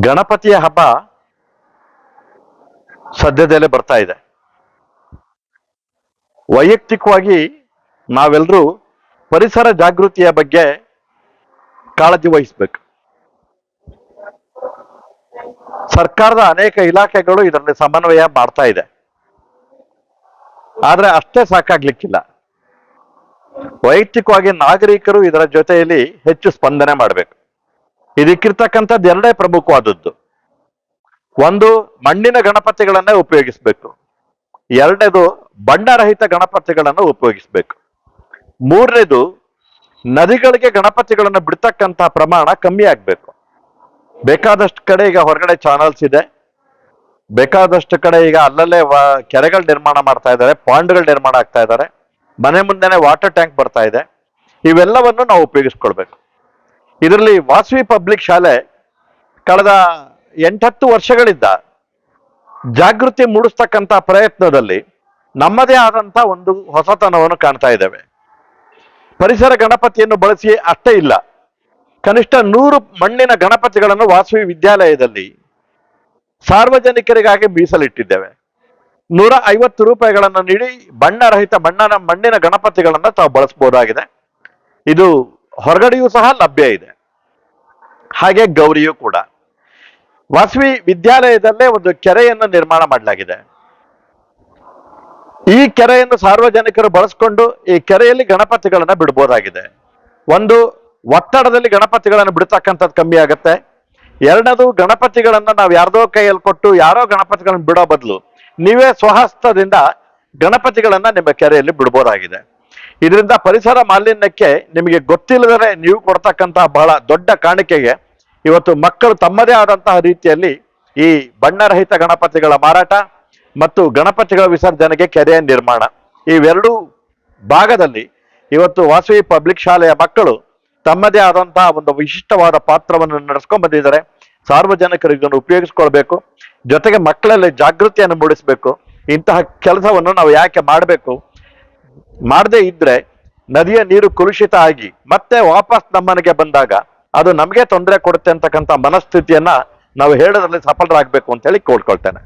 ಗಣಪತಿಯ ಹಬ್ಬ ಸದ್ಯದಲ್ಲೇ ಬರ್ತಾ ಇದೆ. ವೈಯಕ್ತಿಕವಾಗಿ ನಾವೆಲ್ಲರೂ ಪರಿಸರ ಜಾಗೃತಿಯ ಬಗ್ಗೆ ಕಾಳಜಿ ವಹಿಸಬೇಕು. ಸರ್ಕಾರದ ಅನೇಕ ಇಲಾಖೆಗಳು ಇದರಲ್ಲಿ ಸಮನ್ವಯ ಮಾಡ್ತಾ ಇದೆ, ಆದ್ರೆ ಅಷ್ಟೇ ಸಾಕಾಗ್ಲಿಕ್ಕಿಲ್ಲ. ವೈಯಕ್ತಿಕವಾಗಿ ನಾಗರಿಕರು ಇದರ ಜೊತೆಯಲ್ಲಿ ಹೆಚ್ಚು ಸ್ಪಂದನೆ ಮಾಡಬೇಕು. ಇದಕ್ಕಿರ್ತಕ್ಕಂಥದ್ದು ಎರಡೇ ಪ್ರಮುಖವಾದದ್ದು. ಒಂದು, ಮಣ್ಣಿನ ಗಣಪತಿಗಳನ್ನೇ ಉಪಯೋಗಿಸ್ಬೇಕು. ಎರಡನೇದು, ಬಣ್ಣರಹಿತ ಗಣಪತಿಗಳನ್ನು ಉಪಯೋಗಿಸ್ಬೇಕು. ಮೂರನೇದು, ನದಿಗಳಿಗೆ ಗಣಪತಿಗಳನ್ನು ಬಿಡ್ತಕ್ಕಂಥ ಪ್ರಮಾಣ ಕಮ್ಮಿ ಆಗ್ಬೇಕು. ಬೇಕಾದಷ್ಟು ಕಡೆ ಈಗ ಹೊರಗಡೆ ಚಾನಲ್ಸ್ ಇದೆ, ಬೇಕಾದಷ್ಟು ಕಡೆ ಈಗ ಅಲ್ಲಲ್ಲೇ ಕೆರೆಗಳು ನಿರ್ಮಾಣ ಮಾಡ್ತಾ ಇದ್ದಾರೆ, ಪಾಂಡ್ಗಳು ನಿರ್ಮಾಣ ಆಗ್ತಾ ಇದ್ದಾರೆ, ಮನೆ ಮುಂದೆನೆ ವಾಟರ್ ಟ್ಯಾಂಕ್ ಬರ್ತಾ ಇದೆ. ಇವೆಲ್ಲವನ್ನು ನಾವು ಉಪಯೋಗಿಸ್ಕೊಳ್ಬೇಕು. ಇದರಲ್ಲಿ ವಾಸವಿ ಪಬ್ಲಿಕ್ ಶಾಲೆ ಕಳೆದ 8-10 ವರ್ಷಗಳಿಂದ ಜಾಗೃತಿ ಮೂಡಿಸ್ತಕ್ಕಂಥ ಪ್ರಯತ್ನದಲ್ಲಿ ನಮ್ಮದೇ ಆದಂತ ಒಂದು ಹೊಸತನವನ್ನು ಕಾಣ್ತಾ ಇದ್ದೇವೆ. ಪರಿಸರ ಗಣಪತಿಯನ್ನು ಬಳಸಿ ಅಷ್ಟೇ ಇಲ್ಲ, ಕನಿಷ್ಠ 100 ಮಣ್ಣಿನ ಗಣಪತಿಗಳನ್ನು ವಾಸವಿ ವಿದ್ಯಾಲಯದಲ್ಲಿ ಸಾರ್ವಜನಿಕರಿಗಾಗಿ ಮೀಸಲಿಟ್ಟಿದ್ದೇವೆ. 150 ರೂಪಾಯಿಗಳನ್ನು ನೀಡಿ ಬಣ್ಣರಹಿತ ಮಣ್ಣಿನ ಗಣಪತಿಗಳನ್ನು ತಾವು ಬಳಸಬಹುದಾಗಿದೆ. ಇದು ಹೊರಗಡೆಯೂ ಸಹ ಲಭ್ಯ ಇದೆ, ಹಾಗೆ ಗೌರಿಯೂ ಕೂಡ. ವಾಸವಿ ವಿದ್ಯಾಲಯದಲ್ಲೇ ಒಂದು ಕೆರೆಯನ್ನು ನಿರ್ಮಾಣ ಮಾಡಲಾಗಿದೆ. ಈ ಕೆರೆಯನ್ನು ಸಾರ್ವಜನಿಕರು ಬಳಸ್ಕೊಂಡು ಈ ಕೆರೆಯಲ್ಲಿ ಗಣಪತಿಗಳನ್ನ ಬಿಡಬಹುದಾಗಿದೆ. ಒಂದು, ಒತ್ತಡದಲ್ಲಿ ಗಣಪತಿಗಳನ್ನು ಬಿಡ್ತಕ್ಕಂಥದ್ದು ಕಮ್ಮಿ ಆಗುತ್ತೆ. ಎರಡನೇದು, ಗಣಪತಿಗಳನ್ನ ನಾವು ಯಾರ್ದೋ ಕೈಯಲ್ಲಿ ಕೊಟ್ಟು ಯಾರೋ ಗಣಪತಿಗಳನ್ನು ಬಿಡೋ ಬದಲು ನೀವೇ ಸ್ವಹಸ್ತದಿಂದ ಗಣಪತಿಗಳನ್ನ ನಿಮ್ಮ ಕೆರೆಯಲ್ಲಿ ಬಿಡಬಹುದಾಗಿದೆ. ಇದರಿಂದ ಪರಿಸರ ಮಾಲಿನ್ಯಕ್ಕೆ ನಿಮಗೆ ಗೊತ್ತಿಲ್ಲದರೆ ನೀವು ಕೊಡ್ತಕ್ಕಂತಹ ಬಹಳ ದೊಡ್ಡ ಕಾಣಿಕೆಗೆ ಇವತ್ತು ಮಕ್ಕಳು ತಮ್ಮದೇ ಆದಂತಹ ರೀತಿಯಲ್ಲಿ ಈ ಬಣ್ಣರಹಿತ ಗಣಪತಿಗಳ ಮಾರಾಟ ಮತ್ತು ಗಣಪತಿಗಳ ವಿಸರ್ಜನೆಗೆ ಕೆರೆಯ ನಿರ್ಮಾಣ, ಇವೆರಡೂ ಭಾಗದಲ್ಲಿ ಇವತ್ತು ವಾಸವಿ ಪಬ್ಲಿಕ್ ಶಾಲೆಯ ಮಕ್ಕಳು ತಮ್ಮದೇ ಆದಂತಹ ಒಂದು ವಿಶಿಷ್ಟವಾದ ಪಾತ್ರವನ್ನು ನಡೆಸ್ಕೊಂಡು ಬಂದಿದ್ದಾರೆ. ಸಾರ್ವಜನಿಕರು ಇದನ್ನು ಉಪಯೋಗಿಸ್ಕೊಳ್ಬೇಕು, ಜೊತೆಗೆ ಮಕ್ಕಳಲ್ಲಿ ಜಾಗೃತಿಯನ್ನು ಮೂಡಿಸ್ಬೇಕು. ಇಂತಹ ಕೆಲಸವನ್ನು ನಾವು ಯಾಕೆ ಮಾಡಬೇಕು? ಮಾಡದೇ ಇದ್ರೆ ನದಿಯ ನೀರು ಕಲುಷಿತ ಆಗಿ ಮತ್ತೆ ವಾಪಸ್ ನಮ್ಮನೆಗೆ ಬಂದಾಗ ಅದು ನಮಗೆ ತೊಂದರೆ ಕೊಡುತ್ತೆ ಅಂತಕ್ಕಂಥ ಮನಸ್ಥಿತಿಯನ್ನ ನಾವು ಹೇಳೋದ್ರಲ್ಲಿ ಸಫಲರಾಗಬೇಕು ಅಂತ ಹೇಳಿ ಕೋಳ್ಕೊಳ್ತೇನೆ.